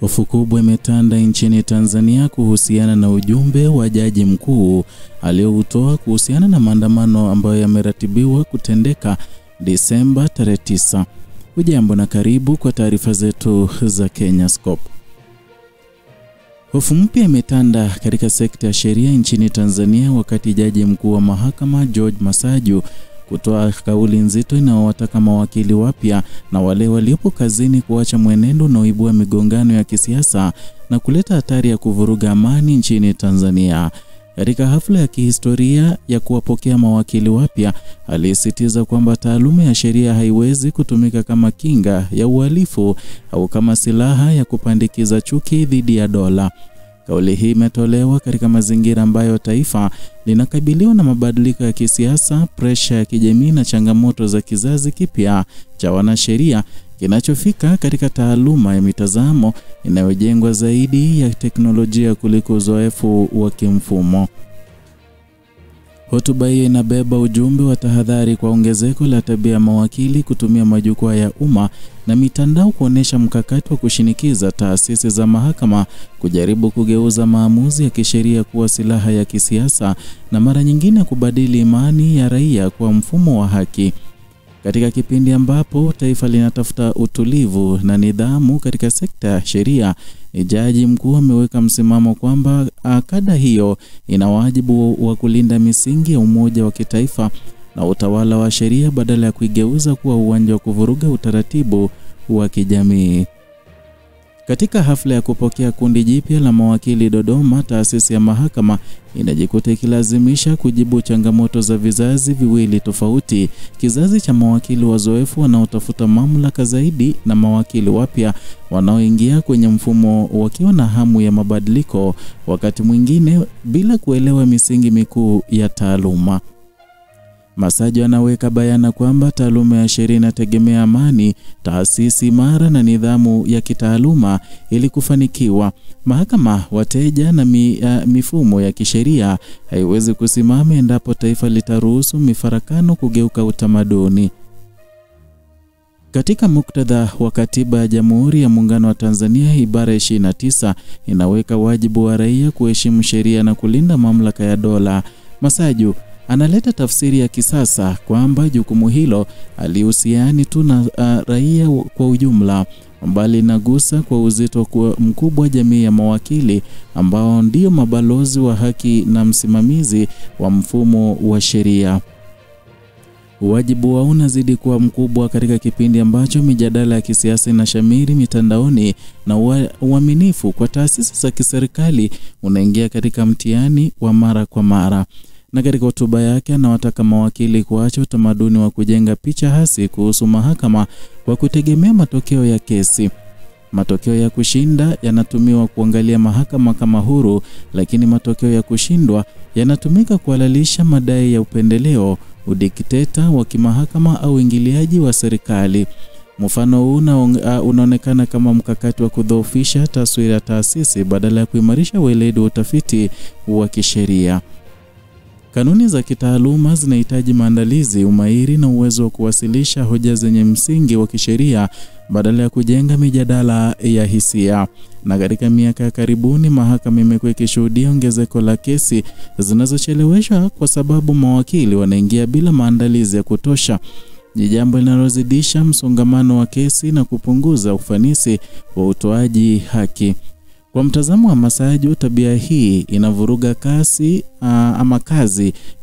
Hofu kubwa imetanda nchini Tanzania kuhusiana na ujumbe wa jaji mkuu aliyoutoa kuhusiana na maandamano ambayo yameratibiwa kutendeka Disemba tarehe 9. Hujambo na karibu kwa taarifa zetu za Kenya Scope. Hofu mpya imetanda katika sekta ya sheria nchini Tanzania wakati jaji mkuu wa mahakama George Masaju kutoa kauli nzito inayowataka mawakili wapya na wale waliopo kazini kuacha mwenendo unaoibua migongano ya kisiasa na kuleta hatari ya kuvuruga amani nchini Tanzania. Katika hafla ya kihistoria ya kuwapokea mawakili wapya, alisisitiza kwamba taaluma ya sheria haiwezi kutumika kama kinga ya uhalifu au kama silaha ya kupandikiza chuki dhidi ya dola. Kauli hii imetolewa katika mazingira ambayo taifa linakabiliwa na mabadiliko ya kisiasa, presha ya kijamii na changamoto za kizazi kipya cha wanasheria kinachofika katika taaluma ya mitazamo inayojengwa zaidi ya teknolojia kuliko uzoefu wa kimfumo. Hotuba hiyo inabeba ujumbe wa tahadhari kwa ongezeko la tabia ya mawakili kutumia majukwaa ya umma na mitandao kuonesha mkakati wa kushinikiza taasisi za mahakama kujaribu kugeuza maamuzi ya kisheria kuwa silaha ya kisiasa na mara nyingine kubadili imani ya raia kwa mfumo wa haki. Katika kipindi ambapo taifa linatafuta utulivu na nidhamu katika sekta ya sheria, jaji mkuu ameweka msimamo kwamba kada hiyo ina wajibu wa kulinda misingi ya umoja wa kitaifa na utawala wa sheria badala ya kuigeuza kuwa uwanja wa kuvuruga utaratibu wa kijamii. Katika hafla ya kupokea kundi jipya la mawakili Dodoma, taasisi ya mahakama inajikuta ikilazimisha kujibu changamoto za vizazi viwili tofauti: kizazi cha mawakili wazoefu wanaotafuta mamlaka zaidi na mawakili wapya wanaoingia kwenye mfumo wakiwa na hamu ya mabadiliko, wakati mwingine bila kuelewa misingi mikuu ya taaluma. Masaju anaweka bayana kwamba taaluma ya sheria inategemea amani, taasisi imara na nidhamu ya kitaaluma ili kufanikiwa. Mahakama, wateja na mifumo ya kisheria haiwezi kusimama endapo taifa litaruhusu mifarakano kugeuka utamaduni. Katika muktadha wa Katiba ya Jamhuri ya Muungano wa Tanzania, ibara 29 inaweka wajibu wa raia kuheshimu sheria na kulinda mamlaka ya dola. Masaju analeta tafsiri ya kisasa kwamba jukumu hilo halihusiani tu na raia kwa ujumla, bali linagusa kwa uzito mkubwa jamii ya mawakili ambao ndio mabalozi wa haki na msimamizi wa mfumo wa sheria. Wajibu wao unazidi kuwa mkubwa katika kipindi ambacho mijadala ya kisiasa inashamiri mitandaoni na uaminifu kwa taasisi za kiserikali unaingia katika mtihani wa mara kwa mara. Na katika hotuba yake anawataka mawakili kuacha utamaduni wa kujenga picha hasi kuhusu mahakama kwa kutegemea matokeo ya kesi. Matokeo ya kushinda yanatumiwa kuangalia mahakama kama huru, lakini matokeo ya kushindwa yanatumika kuhalalisha madai ya upendeleo, udikteta wa kimahakama au ingiliaji wa serikali. Mfano huu unaonekana kama mkakati wa kudhoofisha taswira ya taasisi badala ya kuimarisha weledi wa utafiti wa kisheria. Kanuni za kitaaluma zinahitaji maandalizi, umahiri na uwezo wa kuwasilisha hoja zenye msingi wa kisheria badala ya kujenga mijadala ya hisia. Na katika miaka ya karibuni mahakama imekuwa ikishuhudia ongezeko la kesi zinazocheleweshwa kwa sababu mawakili wanaingia bila maandalizi ya kutosha. Ni jambo linalozidisha msongamano wa kesi na kupunguza ufanisi wa utoaji haki. Kwa mtazamo wa Masaju, tabia hii inavuruga kazi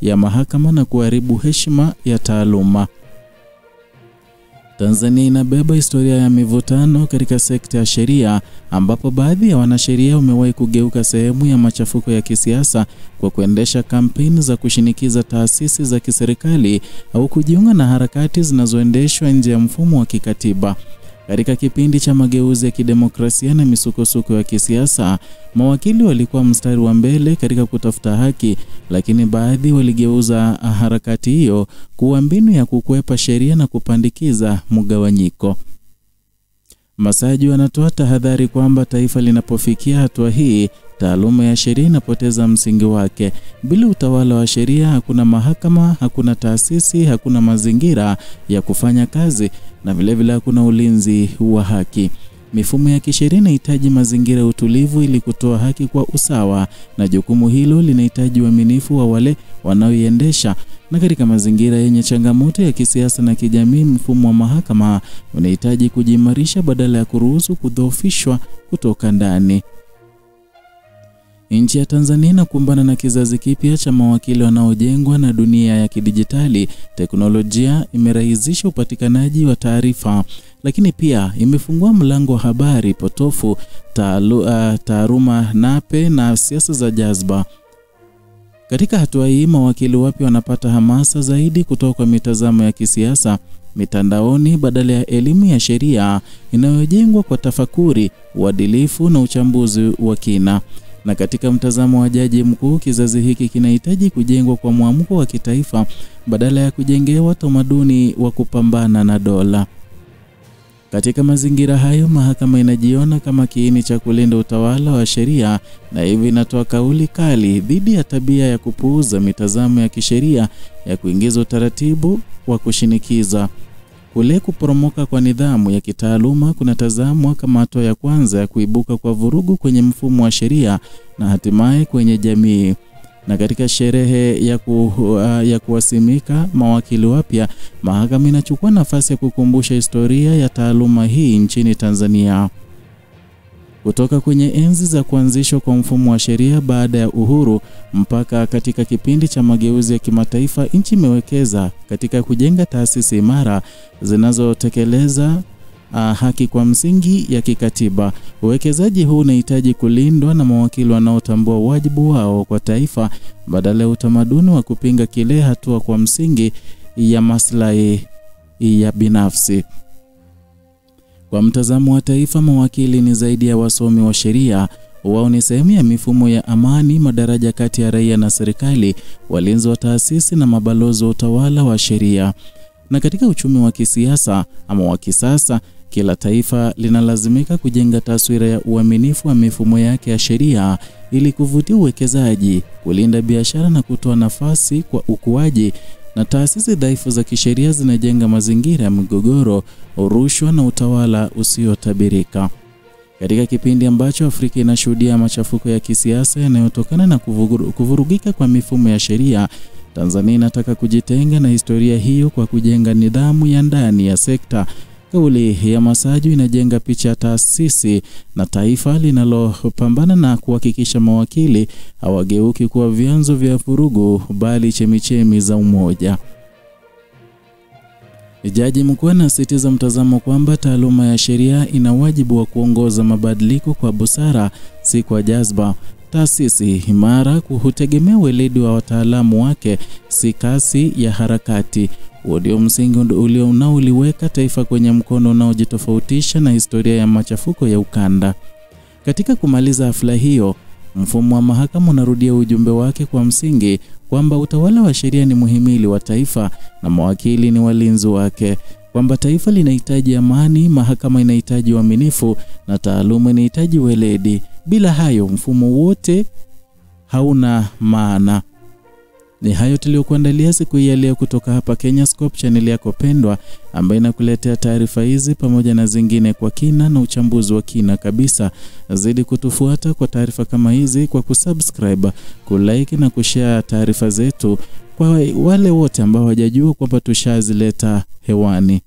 ya mahakama na kuharibu heshima ya taaluma. Tanzania inabeba historia ya mivutano katika sekta ya sheria, ambapo baadhi ya wanasheria wamewahi kugeuka sehemu ya machafuko ya kisiasa kwa kuendesha kampeni za kushinikiza taasisi za kiserikali au kujiunga na harakati zinazoendeshwa nje ya mfumo wa kikatiba. Katika kipindi cha mageuzi ya kidemokrasia na misukosuko ya kisiasa, mawakili walikuwa mstari wa mbele katika kutafuta haki, lakini baadhi waligeuza harakati hiyo kuwa mbinu ya kukwepa sheria na kupandikiza mgawanyiko. Masaju anatoa tahadhari kwamba taifa linapofikia hatua hii, taaluma ya sheria inapoteza msingi wake. Bila utawala wa sheria hakuna mahakama, hakuna taasisi, hakuna mazingira ya kufanya kazi na vilevile hakuna ulinzi wa haki. Mifumo ya kisheria inahitaji mazingira ya utulivu ili kutoa haki kwa usawa, na jukumu hilo linahitaji uaminifu wa wale wanaoiendesha. Na katika mazingira yenye changamoto ya kisiasa na kijamii, mfumo wa mahakama unahitaji kujiimarisha badala ya kuruhusu kudhoofishwa kutoka ndani. Nchi ya Tanzania inakumbana na kizazi kipya cha mawakili wanaojengwa na dunia ya kidijitali. Teknolojia imerahisisha upatikanaji wa taarifa, lakini pia imefungua mlango wa habari potofu, taaruma nape na siasa za jazba. Katika hatua hii, mawakili wapya wanapata hamasa zaidi kutoka kwa mitazamo ya kisiasa mitandaoni badala ya elimu ya sheria inayojengwa kwa tafakuri, uadilifu na uchambuzi wa kina. Na katika mtazamo wa Jaji Mkuu, kizazi hiki kinahitaji kujengwa kwa mwamko wa kitaifa badala ya kujengewa tamaduni wa kupambana na dola. Katika mazingira hayo, mahakama inajiona kama kiini cha kulinda utawala wa sheria, na hivi inatoa kauli kali dhidi ya tabia ya kupuuza mitazamo ya kisheria ya kuingiza utaratibu wa kushinikiza. Kule kuporomoka kwa nidhamu ya kitaaluma kunatazamwa kama hatua ya kwanza ya kuibuka kwa vurugu kwenye mfumo wa sheria na hatimaye kwenye jamii. Na katika sherehe ya kuwasimika mawakili wapya, mahakama inachukua nafasi ya kukumbusha historia ya taaluma hii nchini Tanzania. Kutoka kwenye enzi za kuanzishwa kwa mfumo wa sheria baada ya uhuru mpaka katika kipindi cha mageuzi ya kimataifa, nchi imewekeza katika kujenga taasisi imara zinazotekeleza haki kwa msingi ya kikatiba. Uwekezaji huu unahitaji kulindwa na mawakili wanaotambua wajibu wao kwa taifa badala ya utamaduni wa kupinga kile hatua kwa msingi ya maslahi ya binafsi. Kwa mtazamo wa taifa, mawakili ni zaidi ya wasomi wa sheria. Wao ni sehemu ya mifumo ya amani, madaraja kati ya raia na serikali, walinzi wa taasisi na mabalozi wa utawala wa sheria. Na katika uchumi wa kisiasa ama wa kisasa, kila taifa linalazimika kujenga taswira ya uaminifu wa mifumo yake ya sheria ili kuvutia uwekezaji, kulinda biashara na kutoa nafasi kwa ukuaji. Na taasisi dhaifu za kisheria zinajenga mazingira ya migogoro, rushwa na utawala usiotabirika. Katika kipindi ambacho Afrika inashuhudia machafuko ya kisiasa yanayotokana na kuvurugika kwa mifumo ya sheria, Tanzania inataka kujitenga na historia hiyo kwa kujenga nidhamu ya ndani ya sekta. Kauli ya Masaju inajenga picha ya taasisi na taifa linalopambana na kuhakikisha mawakili hawageuki kuwa vyanzo vya vurugu bali chemichemi za umoja. Jaji Mkuu anasisitiza mtazamo kwamba taaluma ya sheria ina wajibu wa kuongoza mabadiliko kwa busara, si kwa jazba. Taasisi imara hutegemea weledi wa wataalamu wake, si kasi ya harakati. Ndio msingi ulioweka taifa kwenye mkono unaojitofautisha na historia ya machafuko ya ukanda. Katika kumaliza hafla hiyo, mfumo wa mahakama unarudia ujumbe wake kwa msingi kwamba utawala wa sheria ni muhimili wa taifa na mawakili ni walinzi wake, kwamba taifa linahitaji amani, mahakama inahitaji uaminifu na taaluma inahitaji weledi. Bila hayo mfumo wote hauna maana. Ni hayo tuliyokuandalia siku hii ya leo kutoka hapa Kenyascope, channel yako pendwa ambayo inakuletea taarifa hizi pamoja na zingine kwa kina na uchambuzi wa kina kabisa. Zidi kutufuata kwa taarifa kama hizi kwa kusubscribe, kulike na kushare taarifa zetu kwa wale wote ambao hawajajua kwamba tushazileta hewani.